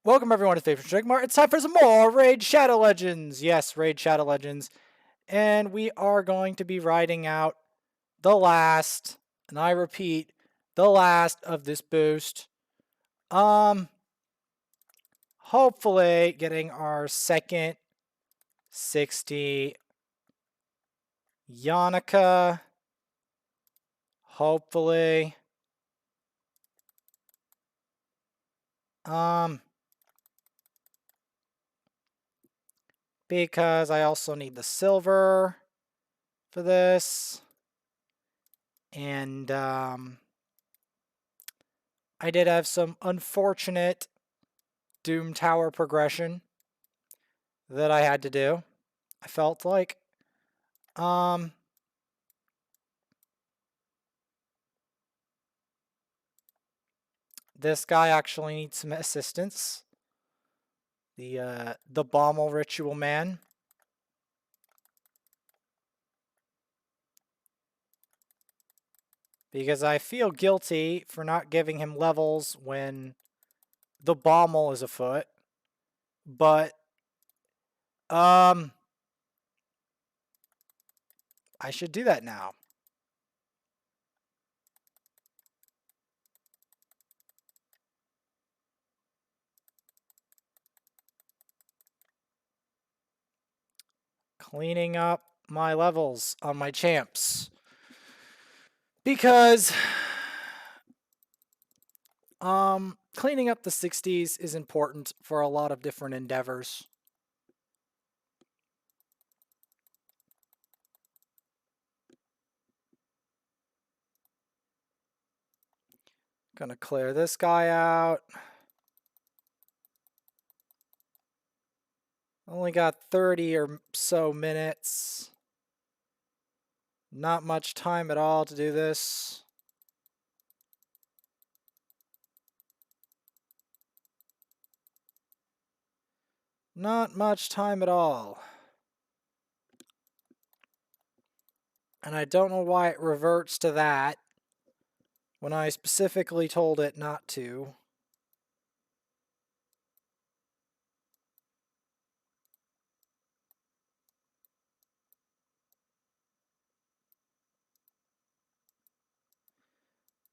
Welcome everyone to Favorite Strike. It's time for some more Raid Shadow Legends. Yes, Raid Shadow Legends. And we are going to be riding out the last, and I repeat, the last of this boost. Hopefully getting our second 60 Yannica. Hopefully. Because I also need the silver for this. And, I did have some unfortunate Doom Tower progression that I had to do. I felt like. This guy actually needs some assistance. The Bommel Ritual Man. Because I feel guilty for not giving him levels when the Bommel is afoot. But, I should do that now. Cleaning up my levels on my champs. Because, cleaning up the 60s is important for a lot of different endeavors. Gonna clear this guy out. Only got 30 or so minutes. Not much time at all to do this. Not much time at all. And I don't know why it reverts to that when I specifically told it not to.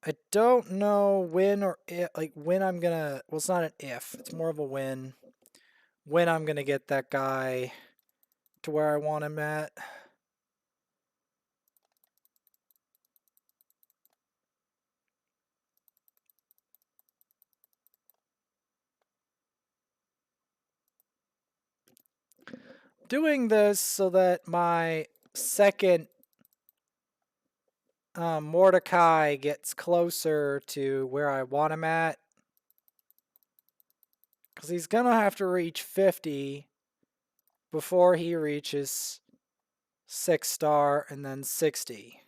I don't know when or if, like when I'm gonna, well, it's not an if, it's more of a when I'm gonna get that guy to where I want him at. Doing this so that my second Mordecai gets closer to where I want him at. Because he's going to have to reach 50 before he reaches 6-star and then 60.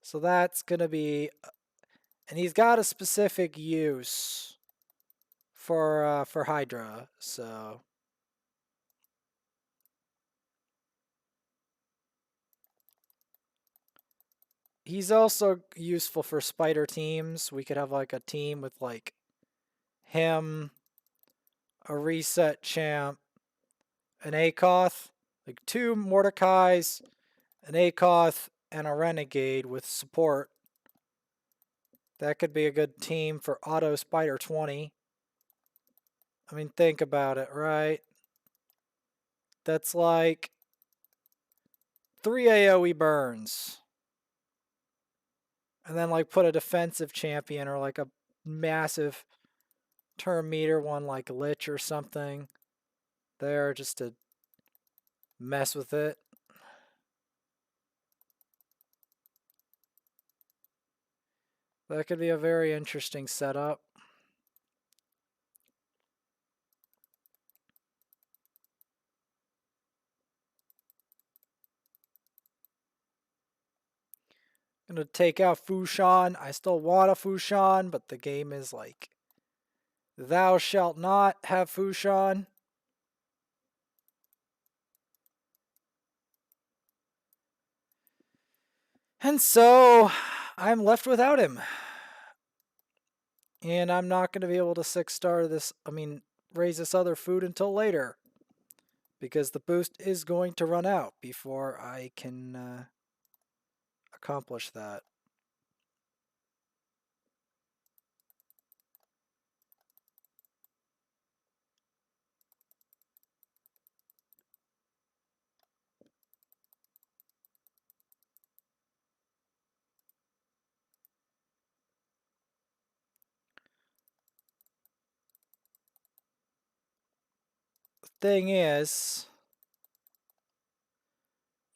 So that's going to be... And he's got a specific use for Hydra, so... He's also useful for spider teams. We could have like a team with like him, a reset champ, an Akoth, like 2 Mordecais, an Akoth, and a Renegade with support. That could be a good team for Auto Spider 20. I mean, think about it, right? That's like 3 AoE burns. And then like put a defensive champion or like a massive turn meter one like Lich or something there just to mess with it. That could be a very interesting setup. Gonna take out Fushan. I still want a Fushan, but the game is like, thou shalt not have Fushan. And so I'm left without him. And I'm not going to be able to 6-star this, raise this other food until later. Because the boost is going to run out before I can accomplish that. The thing is,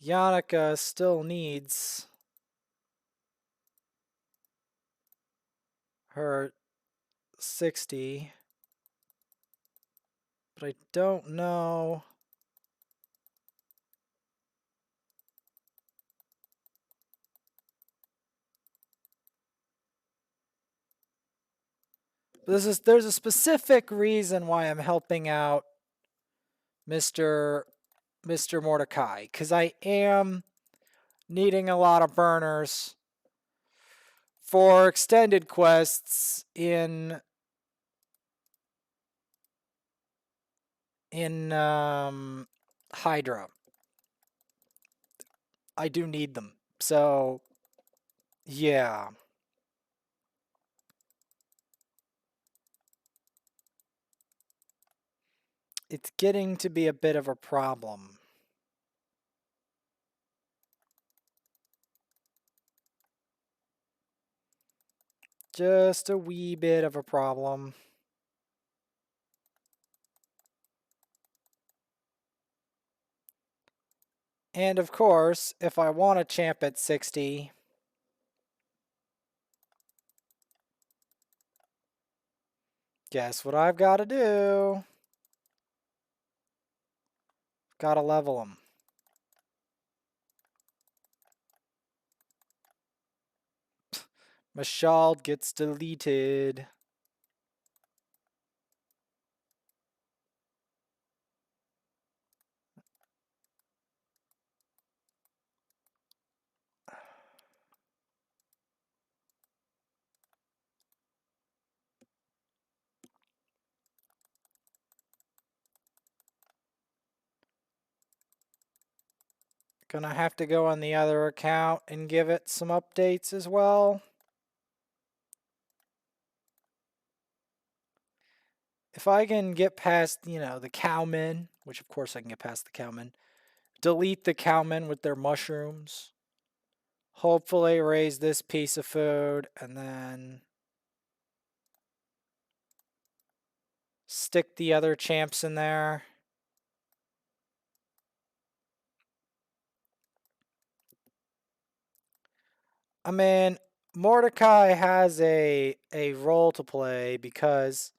Yannica still needs her 60, but I don't know. There's a specific reason why I'm helping out Mr. Mordecai, because I am needing a lot of burners for extended quests in Hydra. I do need them. So, yeah. It's getting to be a bit of a problem. Just a wee bit of a problem. And of course, if I want to champ at 60, guess what I've got to do? Got to level them. Mashald gets deleted. Gonna have to go on the other account and give it some updates as well. If I can get past, the cowmen, which of course I can get past the cowmen, delete the cowmen with their mushrooms, hopefully raise this piece of food, and then stick the other champs in there. I mean, Mordecai has a role to play because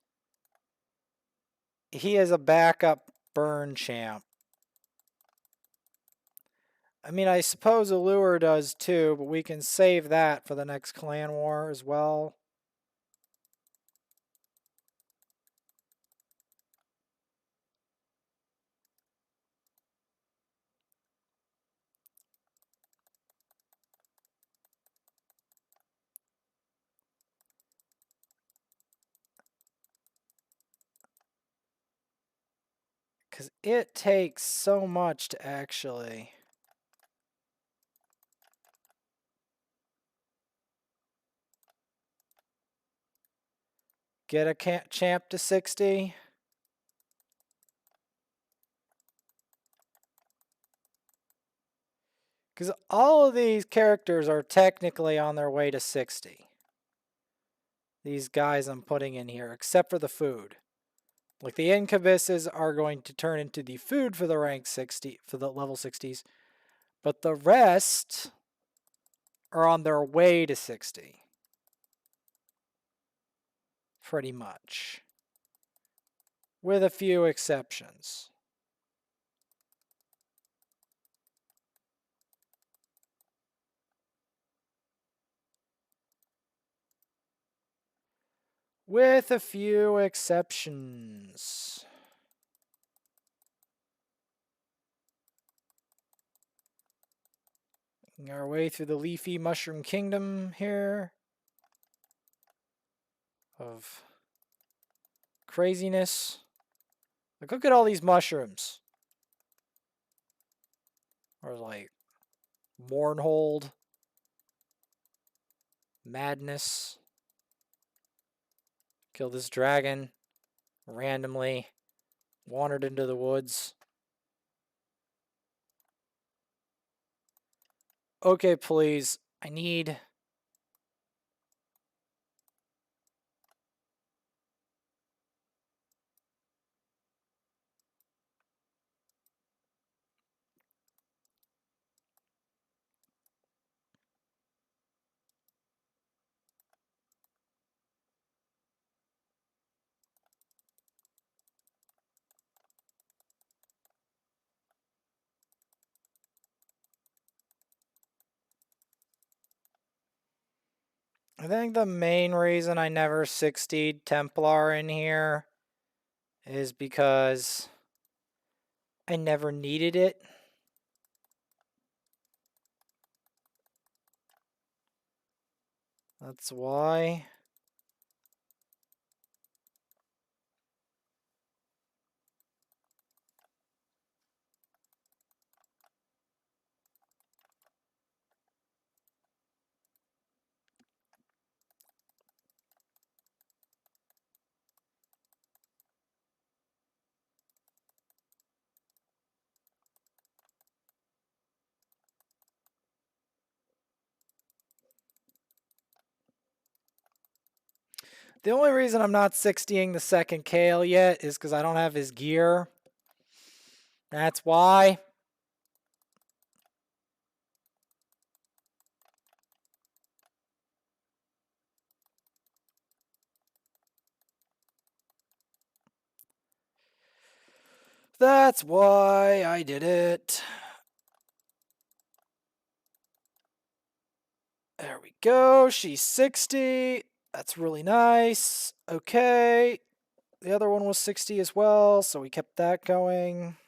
he is a backup burn champ. I mean, I suppose Allure does too, but we can save that for the next clan war as well. Because it takes so much to actually get a champ to 60. Because all of these characters are technically on their way to 60. These guys I'm putting in here, except for the food. Like the incubuses are going to turn into the food for the rank 60, for the level 60s. But the rest are on their way to 60. Pretty much. With a few exceptions. With a few exceptions. Making our way through the leafy mushroom kingdom here. of craziness. Like, look at all these mushrooms. Or like Mournhold. Madness. Kill this dragon randomly. Wandered into the woods. Okay, please. I need... I think the main reason I never 60'd Templar in here is because I never needed it. That's why. The only reason I'm not 60ing the second Kale yet is because I don't have his gear. That's why. That's why I did it. There we go. She's 60. That's really nice. Okay. The other one was 60 as well, so we kept that going.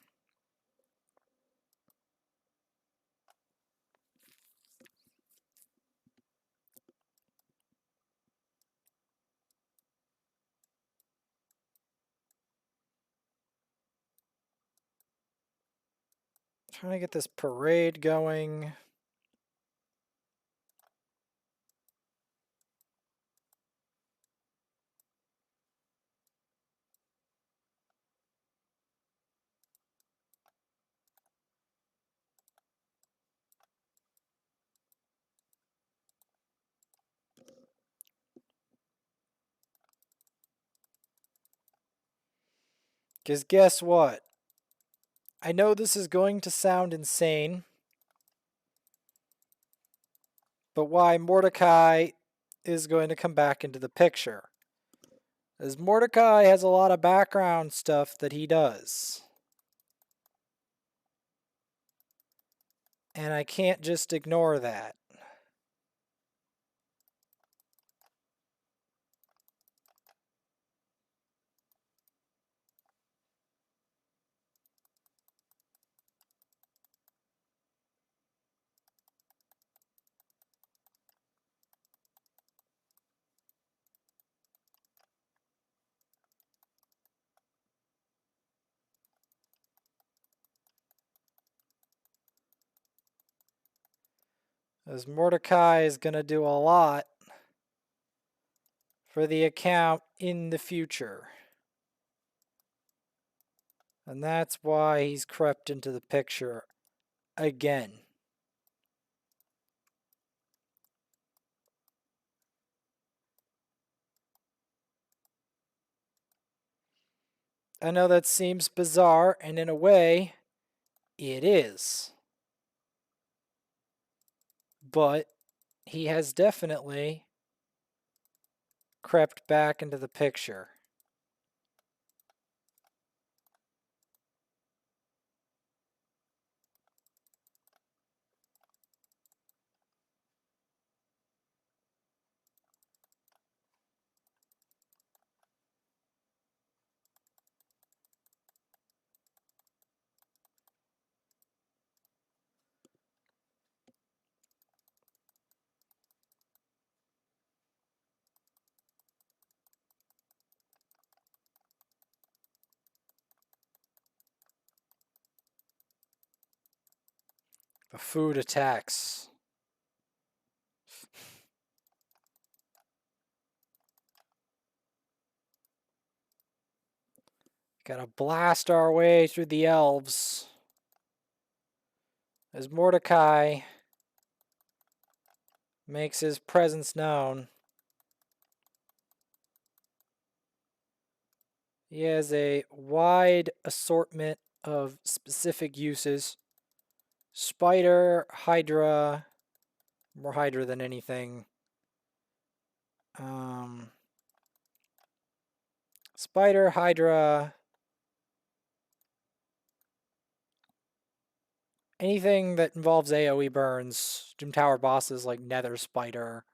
Trying to get this parade going. Because guess what? I know this is going to sound insane, but why Mordecai is going to come back into the picture. As Mordecai has a lot of background stuff that he does. And I can't just ignore that. As Mordecai is going to do a lot for the account in the future. And that's why he's crept into the picture again. I know that seems bizarre, and in a way, it is. But he has definitely crept back into the picture. The food attacks. Gotta blast our way through the elves. As Mordecai makes his presence known. He has a wide assortment of specific uses. Spider, Hydra, more Hydra than anything. Spider, Hydra, anything that involves AoE burns. Doom Tower bosses like Nether Spider.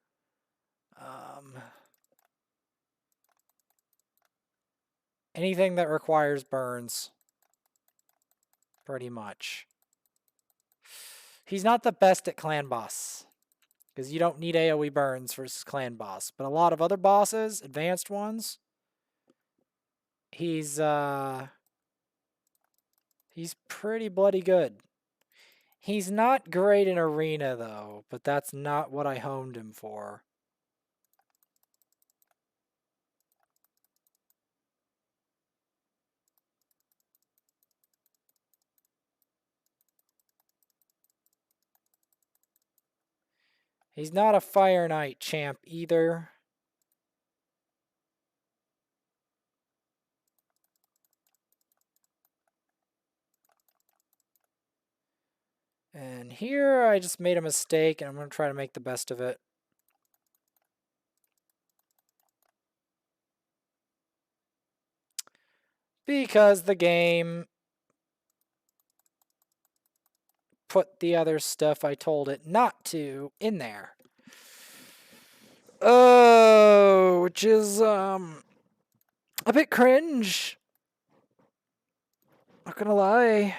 Anything that requires burns. Pretty much. He's not the best at clan boss, because you don't need AoE burns versus clan boss. But a lot of other bosses, advanced ones, he's pretty bloody good. He's not great in arena though, but that's not what I honed him for. He's not a Fire Knight champ either. And here I just made a mistake and I'm going to try to make the best of it. Because the game put the other stuff I told it not to in there. Oh, which is a bit cringe. Not gonna lie.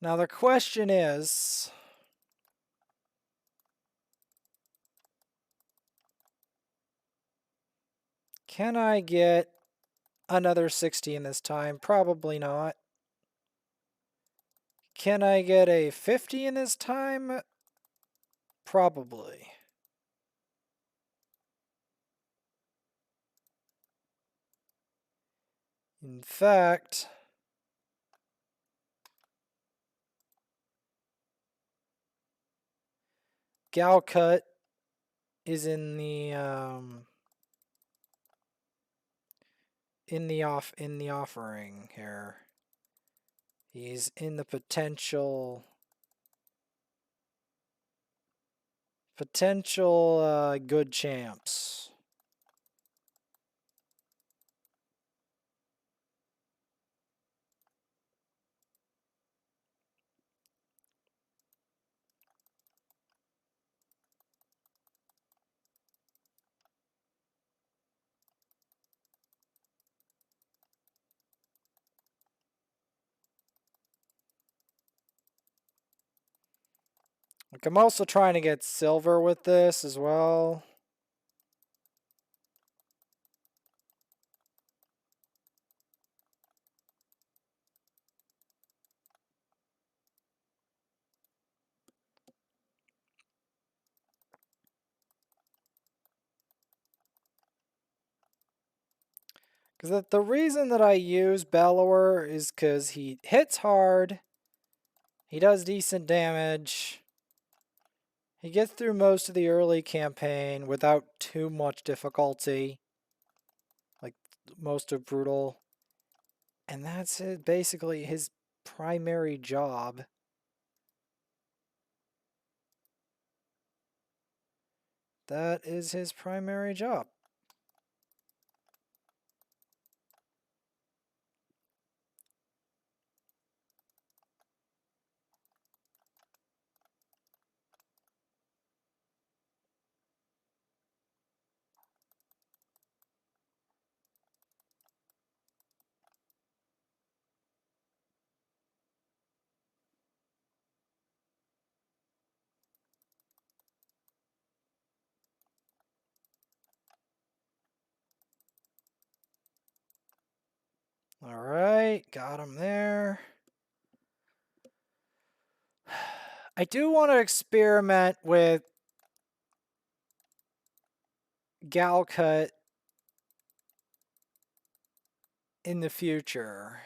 Now the question is, can I get another 60 in this time? Probably not. Can I get a 50 in this time? Probably. In fact, Gal Cut is in the offering here. He's in the potential good champs. Like, I'm also trying to get silver with this as well. Because the reason that I use Bellower is because he hits hard, he does decent damage, he gets through most of the early campaign without too much difficulty, like most of Brutal, and that's it, basically his primary job. That is his primary job. All right, got him there. I do want to experiment with gal cut in the future.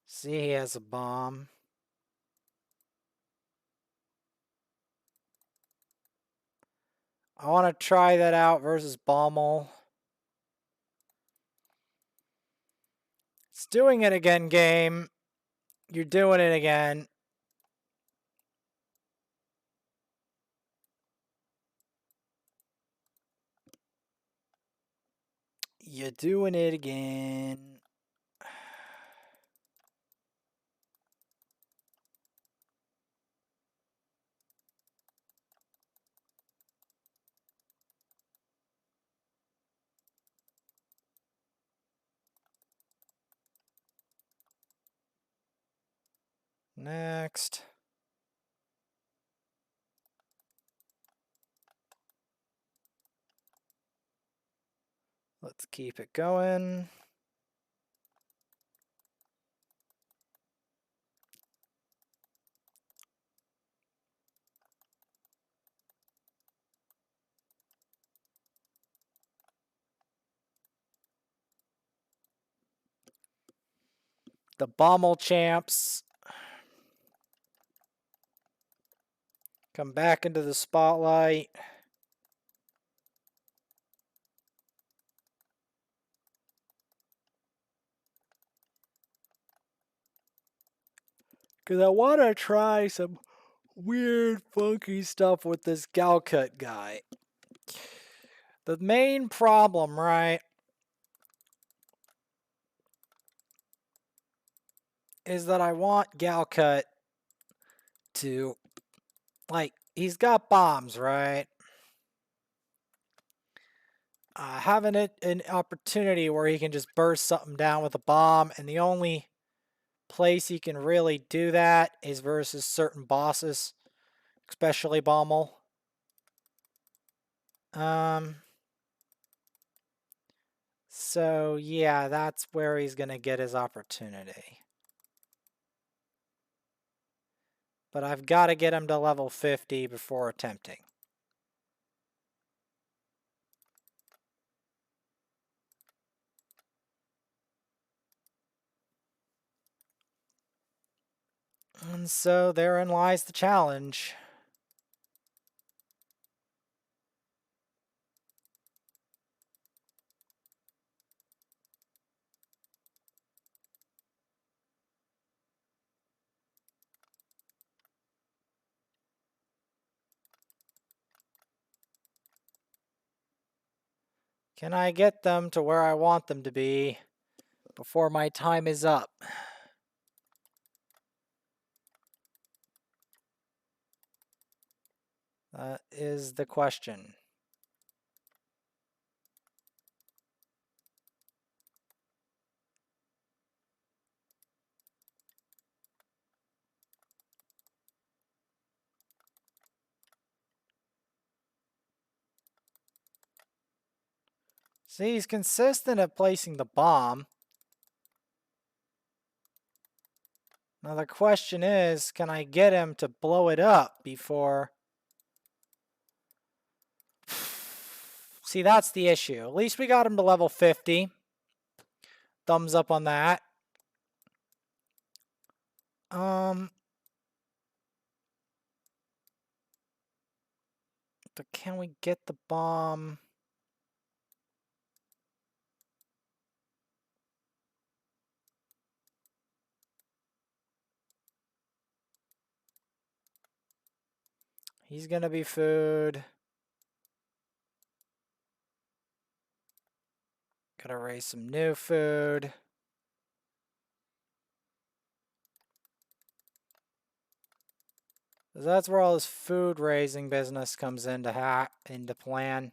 See, he has a bomb. I want to try that out versus Baumel. It's doing it again, game. You're doing it again. You're doing it again. Next. Let's keep it going. The Baumel champs come back into the spotlight. Because I want to try some weird, funky stuff with this gal cut guy. The main problem, right, is that I want gal cut to, like, he's got bombs, right? Having an opportunity where he can just burst something down with a bomb, and the only place he can really do that is versus certain bosses, especially Baumel. So yeah, that's where he's gonna get his opportunity. But I've got to get him to level 50 before attempting. And so therein lies the challenge. Can I get them to where I want them to be before my time is up? That is the question. See, he's consistent at placing the bomb. Now the question is, can I get him to blow it up before... See, that's the issue. At least we got him to level 50. Thumbs up on that. But can we get the bomb? He's gonna be food. Gotta raise some new food. That's where all this food raising business comes into plan.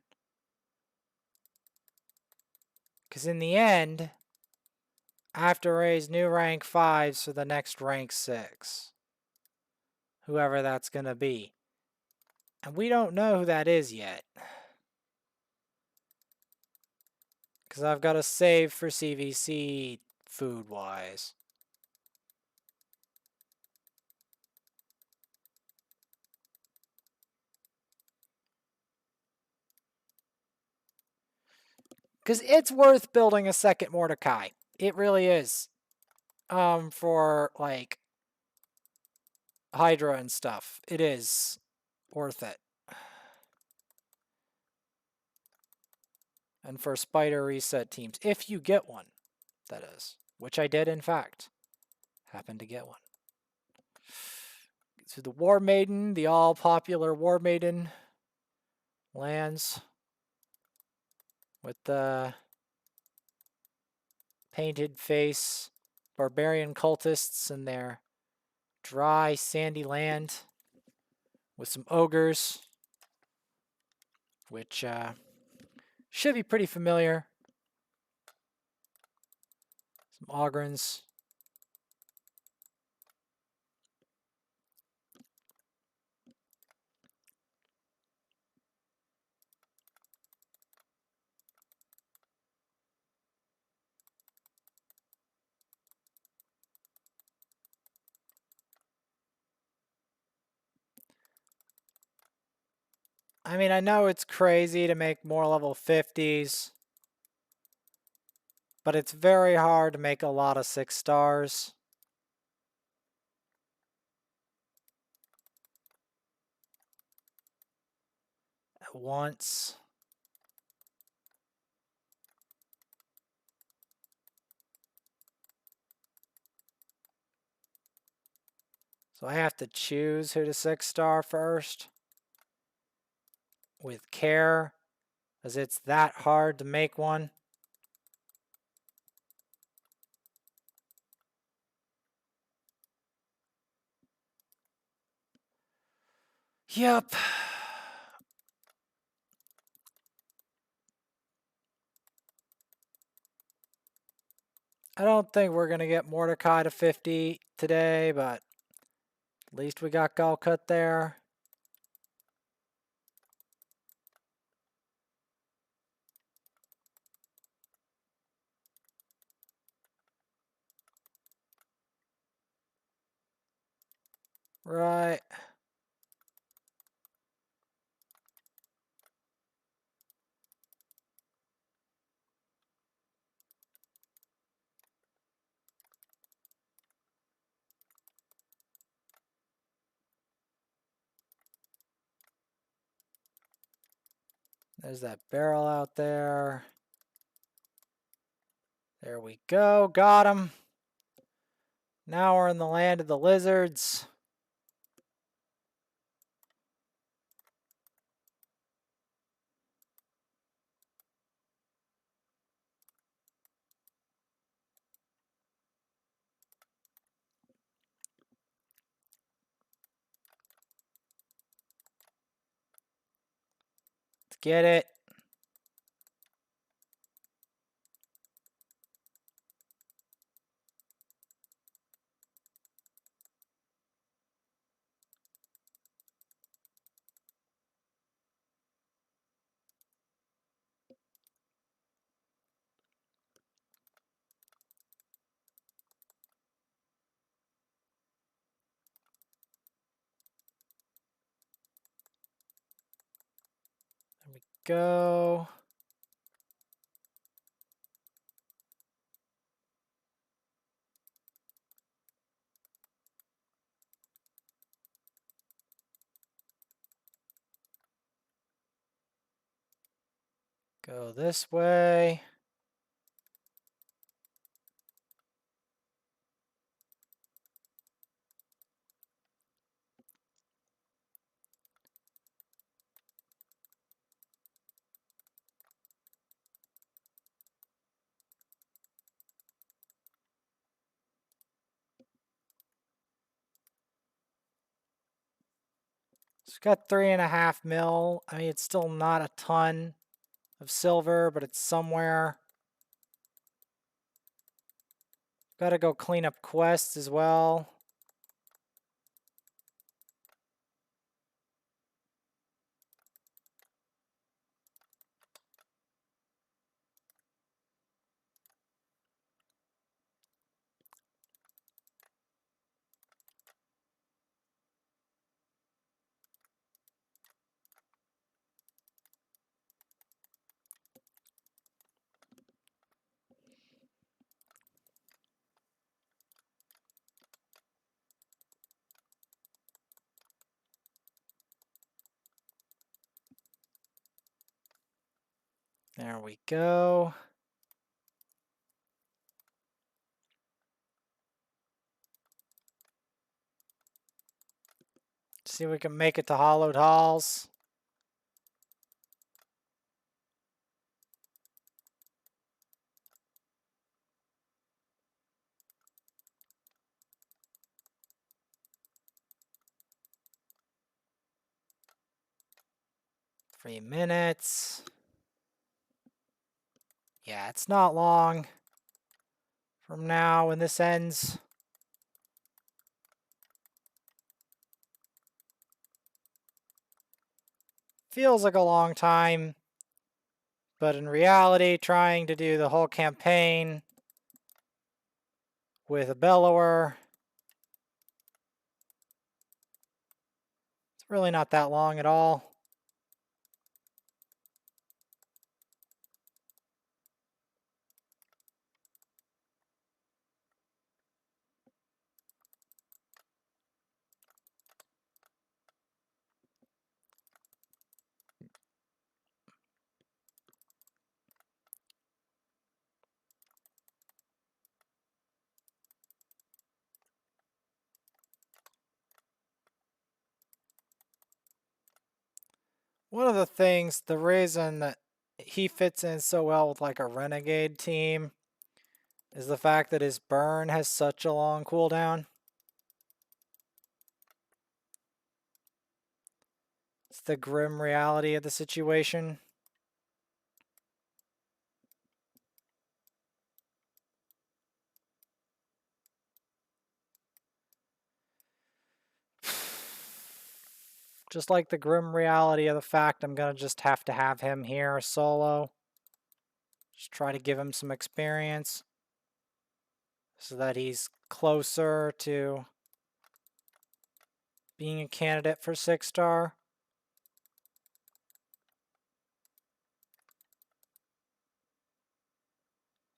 Because in the end, I have to raise new rank 5s for the next rank 6. Whoever that's going to be. And we don't know who that is yet. Because I've got to save for CVC food-wise. Because it's worth building a second Mordecai. It really is. For, like, Hydra and stuff. It is worth it. And for spider reset teams. If you get one, that is. Which I did, in fact. Happened to get one. So the War Maiden, the all-popular War Maiden, lands with the painted face barbarian cultists in their dry, sandy land with some ogres, which should be pretty familiar. Some Ogrins. I mean, I know it's crazy to make more level 50s, but it's very hard to make a lot of 6 stars. At once. So I have to choose who to 6-star first. With care, as it's that hard to make one. Yep. I don't think we're going to get Mordecai to 50 today, but at least we got Galcut there. Right. There's that barrel out there. There we go. Got him. Now we're in the land of the lizards. Let's get it. There we go. Go this way. It's got 3.5 mil. I mean, it's still not a ton of silver, but it's somewhere. Got to go clean up quests as well. There we go. See if we can make it to Hollowed Halls. Three minutes. Yeah, it's not long from now when this ends. Feels like a long time, but in reality, trying to do the whole campaign with a bellower, it's really not that long at all. One of the things, the reason that he fits in so well with like a renegade team is the fact that his burn has such a long cooldown. It's the grim reality of the situation. Just like the grim reality of the fact I'm going to just have to have him here solo. Just try to give him some experience so that he's closer to being a candidate for 6-star.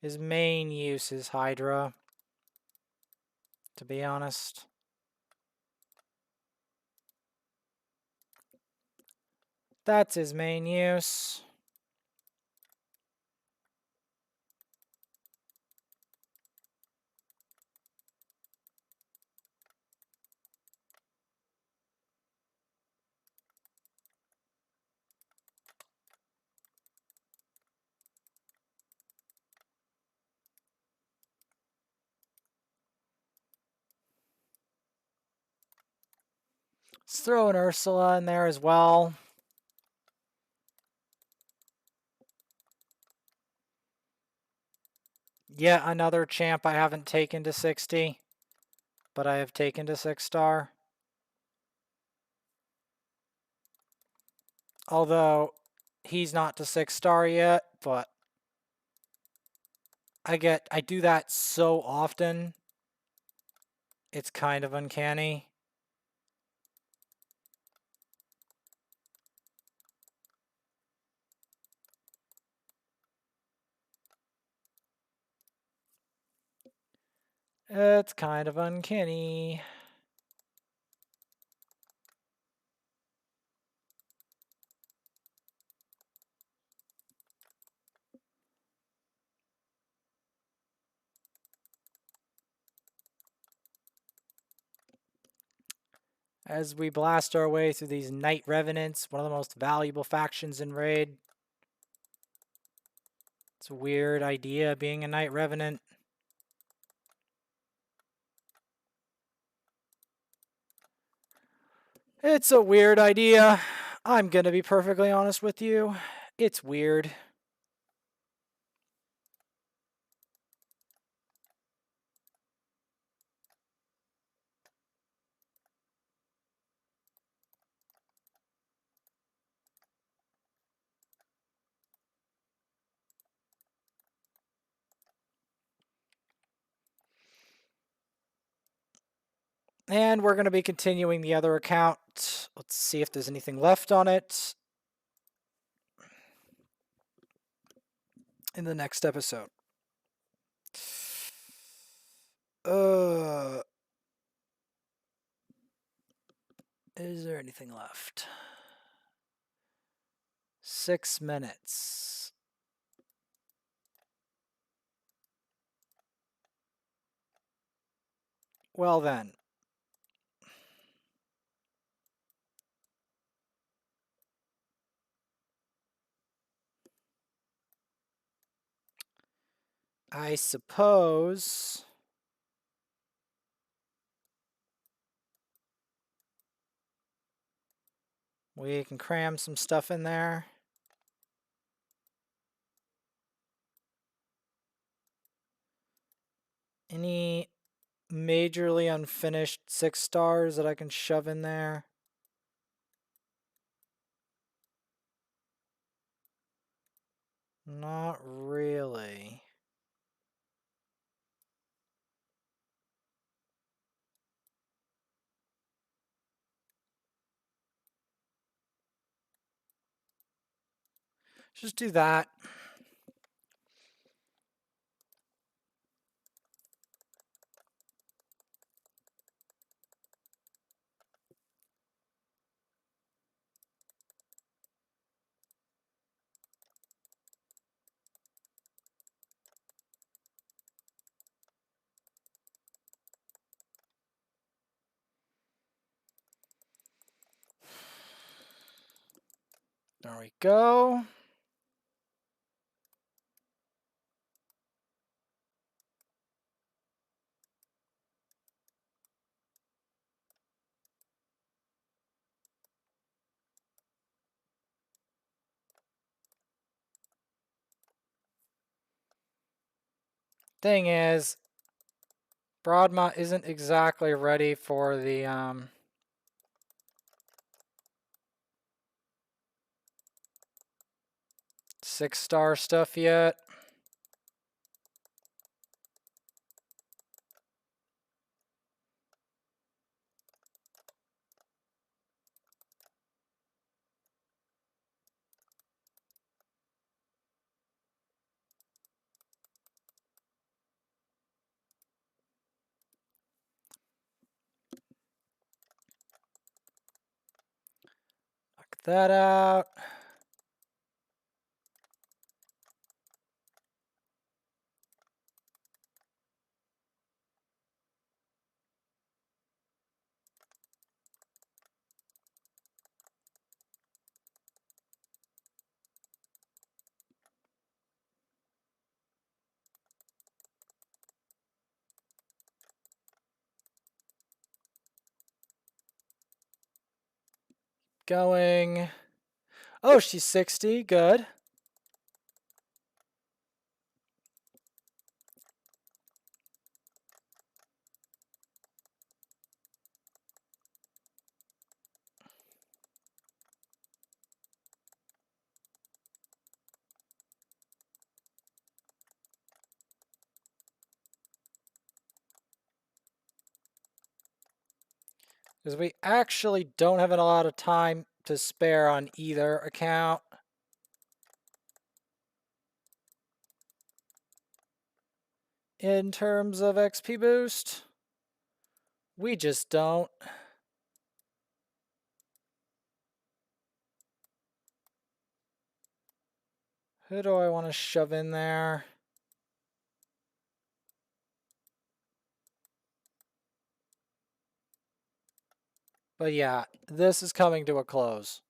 His main use is Hydra, to be honest. That's his main use. Let's throw an Ursula in there as well. Yet another champ I haven't taken to 60, but I have taken to 6-star. Although he's not to 6-star yet, but I do that so often, it's kind of uncanny. It's kind of uncanny. as we blast our way through these Night Revenants, one of the most valuable factions in Raid. It's a weird idea being a Night Revenant. It's a weird idea. I'm gonna be perfectly honest with you. It's weird. And we're going to be continuing the other account. Let's see if there's anything left on it in the next episode. Is there anything left? 6 minutes. Well then. I suppose we can cram some stuff in there. Any majorly unfinished 6 stars that I can shove in there? Not really. Just do that. There we go. Thing is, Broadmont isn't exactly ready for the 6-star stuff yet. Knock that out. Going. Oh, she's 60. Good. Because we actually don't have a lot of time to spare on either account. In terms of XP boost, we just don't. Who do I want to shove in there? But yeah, this is coming to a close.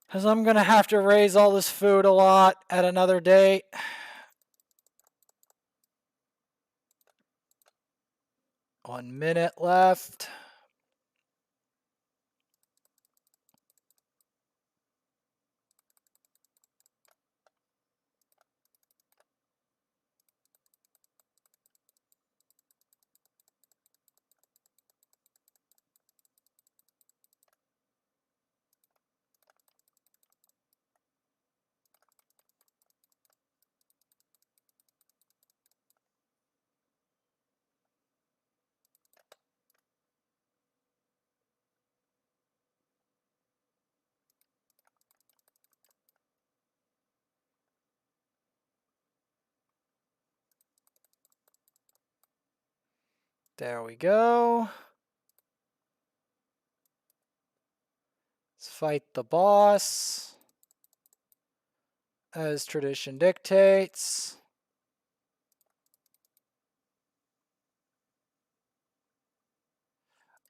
Because I'm going to have to raise all this food a lot at another date. One minute left. There we go. Let's fight the boss, as tradition dictates.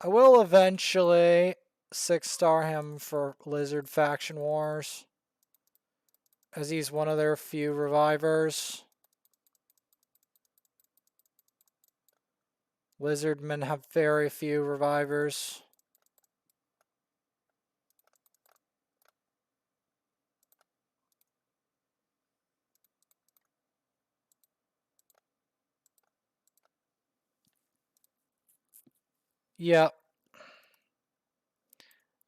I will eventually 6-star him for Lizard Faction Wars, as he's one of their few revivers. Lizardmen have very few revivers. Yep.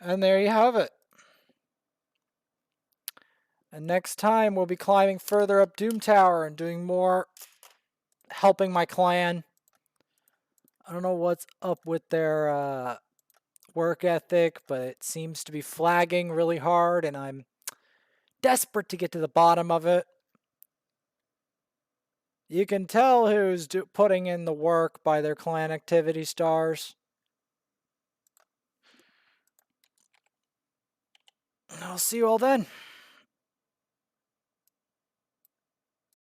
And there you have it. And next time we'll be climbing further up Doom Tower and doing more helping my clan. I don't know what's up with their work ethic, but it seems to be flagging really hard, and I'm desperate to get to the bottom of it. You can tell who's putting in the work by their clan activity stars. I'll see you all then.